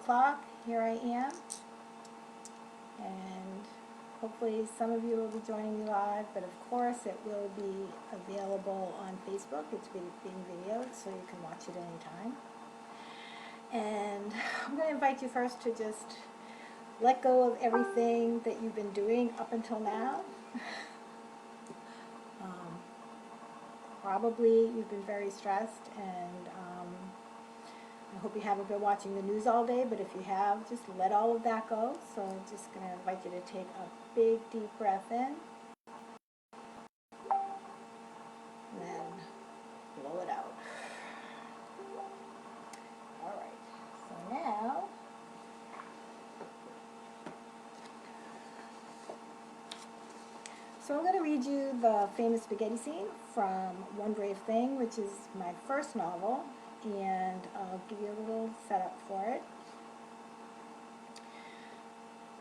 o'clock, here I am. And hopefully some of you will be joining me live, but of course it will be available on Facebook. It's being videoed, so you can watch it anytime. And I'm going to invite you first to just let go of everything that you've been doing up until now. Probably you've been very stressed, and I hope you haven't been watching the news all day, but if you have, just let all of that go. So I'm just going to invite you to take a big, deep breath in, and then blow it out. All right, so now, I'm going to read you the famous spaghetti scene from One Brave Thing, which is my first novel, and I'll give you a little setup for it.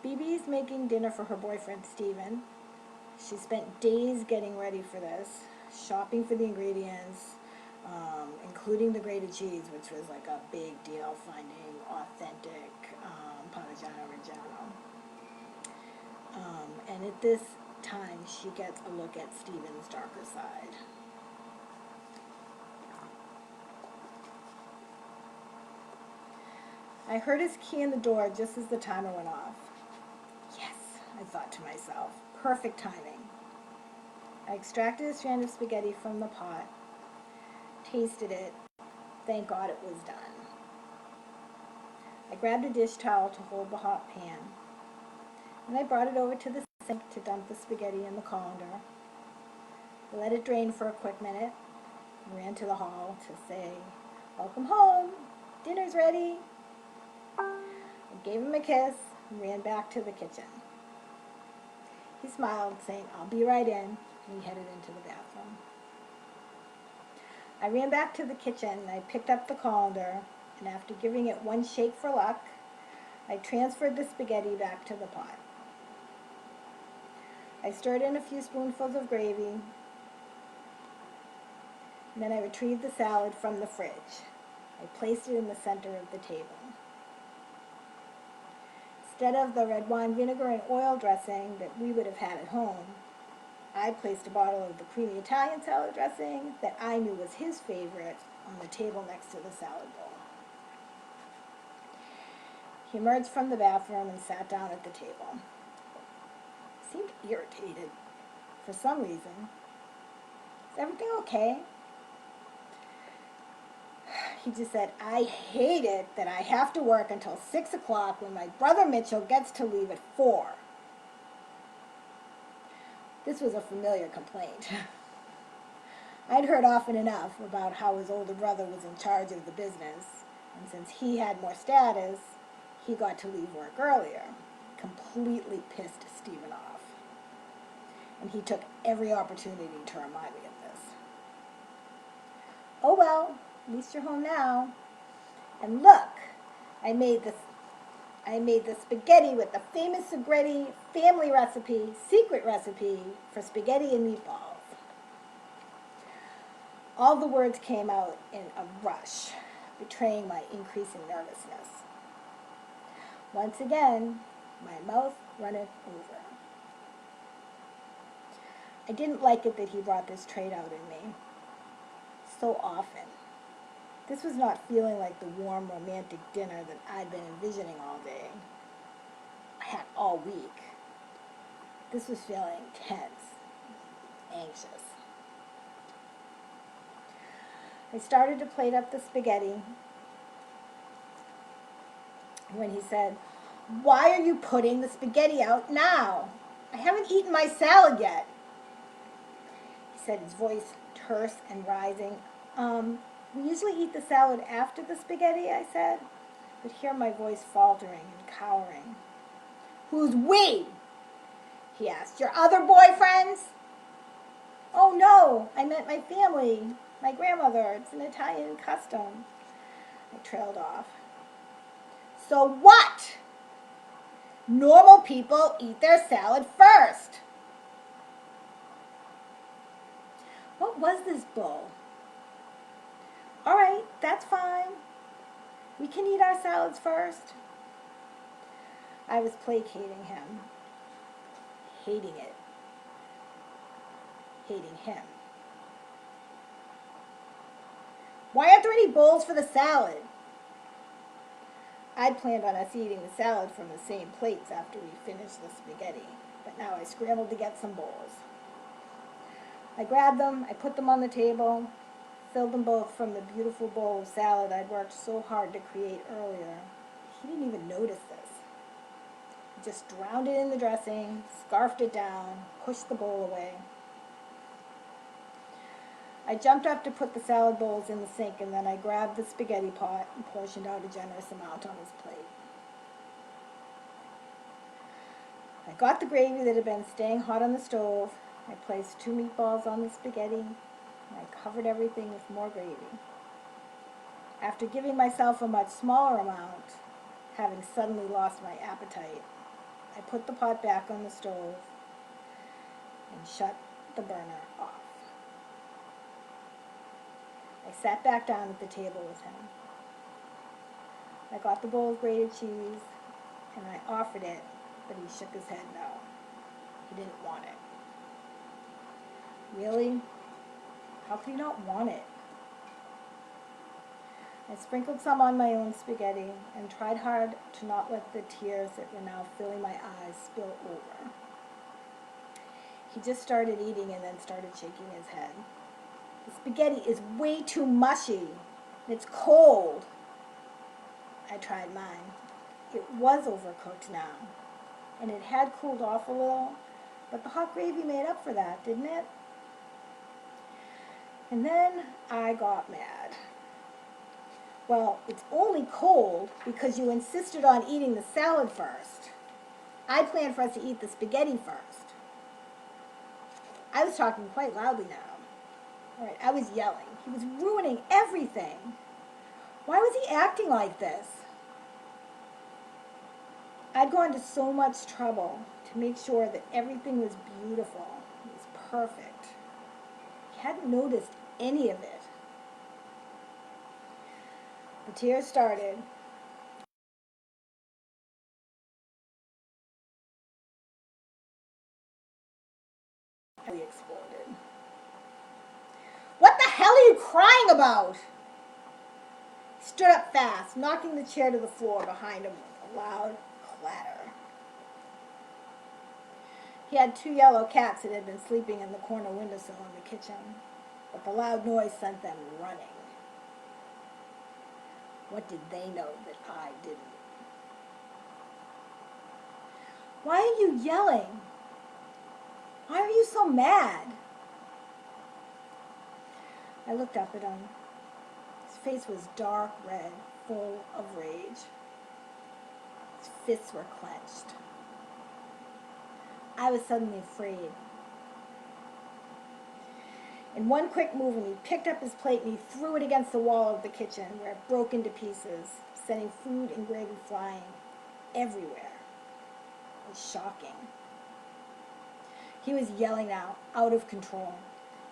Bibi's making dinner for her boyfriend, Steven. She spent days getting ready for this, shopping for the ingredients, including the grated cheese, which was like a big deal, finding authentic Parmigiano Reggiano. And at this time, she gets a look at Steven's darker side. I heard his key in the door just as the timer went off. Yes, I thought to myself, perfect timing. I extracted a strand of spaghetti from the pot, tasted it, thank God it was done. I grabbed a dish towel to hold the hot pan, and I brought it over to the sink to dump the spaghetti in the colander. I let it drain for a quick minute, and ran to the hall to say, "Welcome home, dinner's ready." I gave him a kiss and ran back to the kitchen. He smiled, saying, "I'll be right in," and he headed into the bathroom. I ran back to the kitchen, and I picked up the colander, and after giving it one shake for luck, I transferred the spaghetti back to the pot. I stirred in a few spoonfuls of gravy, and then I retrieved the salad from the fridge. I placed it in the center of the table. Instead of the red wine vinegar and oil dressing that we would have had at home, I placed a bottle of the creamy Italian salad dressing that I knew was his favorite on the table next to the salad bowl. He emerged from the bathroom and sat down at the table. He seemed irritated for some reason. "Is everything okay?" He just said, "I hate it that I have to work until 6 o'clock when my brother Mitchell gets to leave at 4. This was a familiar complaint. I'd heard often enough about how his older brother was in charge of the business, and since he had more status, he got to leave work earlier. Completely pissed Steven off. And he took every opportunity to remind me of this. "Oh well, at least you're home now. And look, I made the spaghetti with the famous Segretti family recipe, secret recipe for spaghetti and meatballs." All the words came out in a rush, betraying my increasing nervousness. Once again, my mouth runneth over. I didn't like it that he brought this trait out in me so often. This was not feeling like the warm, romantic dinner that I'd been envisioning all day, had all week. This was feeling tense, anxious. I started to plate up the spaghetti when he said, "Why are you putting the spaghetti out now? I haven't eaten my salad yet." He said, his voice terse and rising. We usually eat the salad after the spaghetti," I said, but hear my voice faltering and cowering. "Who's we?" he asked. "Your other boyfriends?" "Oh no, I meant my family, my grandmother. It's an Italian custom." I trailed off. "So what? Normal people eat their salad first." What was this bull? "All right, that's fine. We can eat our salads first." I was placating him, hating it, hating him. Why aren't there any bowls for the salad? I'd planned on us eating the salad from the same plates after we finished the spaghetti, but now I scrambled to get some bowls. I grabbed them, I put them on the table, filled them both from the beautiful bowl of salad I'd worked so hard to create earlier. He didn't even notice this. He just drowned it in the dressing, scarfed it down, pushed the bowl away. I jumped up to put the salad bowls in the sink, and then I grabbed the spaghetti pot and portioned out a generous amount on his plate. I got the gravy that had been staying hot on the stove. I placed 2 meatballs on the spaghetti, and I covered everything with more gravy. After giving myself a much smaller amount, having suddenly lost my appetite, I put the pot back on the stove and shut the burner off. I sat back down at the table with him. I got the bowl of grated cheese, and I offered it, but he shook his head no. He didn't want it. Really? How could he not want it? I sprinkled some on my own spaghetti and tried hard to not let the tears that were now filling my eyes spill over. He just started eating and then started shaking his head. The spaghetti is way too mushy, and it's cold. I tried mine. It was overcooked now, and it had cooled off a little, but the hot gravy made up for that, didn't it? And then I got mad. Well, it's only cold because you insisted on eating the salad first. I planned for us to eat the spaghetti first. I was talking quite loudly now. All right, I was yelling. He was ruining everything. Why was he acting like this? I'd gone to so much trouble to make sure that everything was beautiful. It was perfect. He hadn't noticed any of it. The tears started. He exploded. What the hell are you crying about? He stood up fast, knocking the chair to the floor behind him with a loud clatter. He had 2 yellow cats that had been sleeping in the corner windowsill in the kitchen, but the loud noise sent them running. What did they know that I didn't? Why are you yelling? Why are you so mad? I looked up at him. His face was dark red, full of rage. His fists were clenched. I was suddenly afraid. In one quick movement, he picked up his plate and he threw it against the wall of the kitchen, where it broke into pieces, sending food and gravy flying everywhere. It was shocking. He was yelling now, out of control.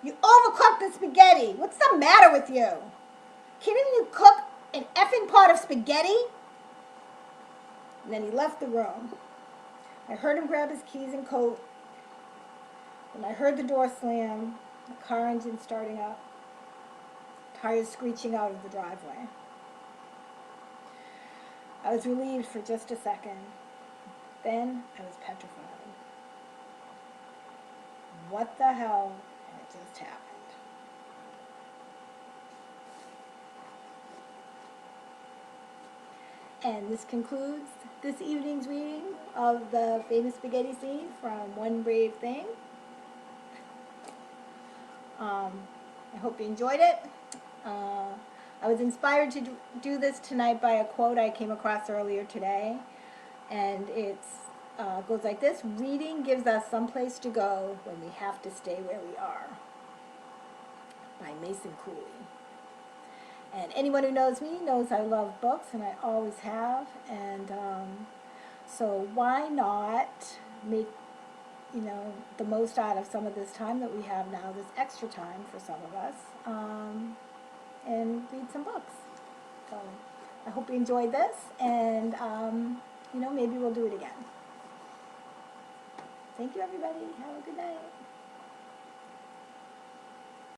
You overcooked the spaghetti! What's the matter with you? Can't even you cook an effing pot of spaghetti? And then he left the room. I heard him grab his keys and coat, and I heard the door slam, the car engine starting up, tires screeching out of the driveway. I was relieved for just a second. Then I was petrified. What the hell had just happened? And this concludes this evening's reading of the famous spaghetti scene from One Brave Thing. I hope you enjoyed it. I was inspired to do this tonight by a quote I came across earlier today, and it goes like this: reading gives us someplace to go when we have to stay where we are, by Mason Cooley. And anyone who knows me knows I love books, and I always have, and so why not make the most out of some of this time that we have now, this extra time for some of us, and read some books. So I hope you enjoyed this, and maybe we'll do it again. Thank you, everybody. Have a good night.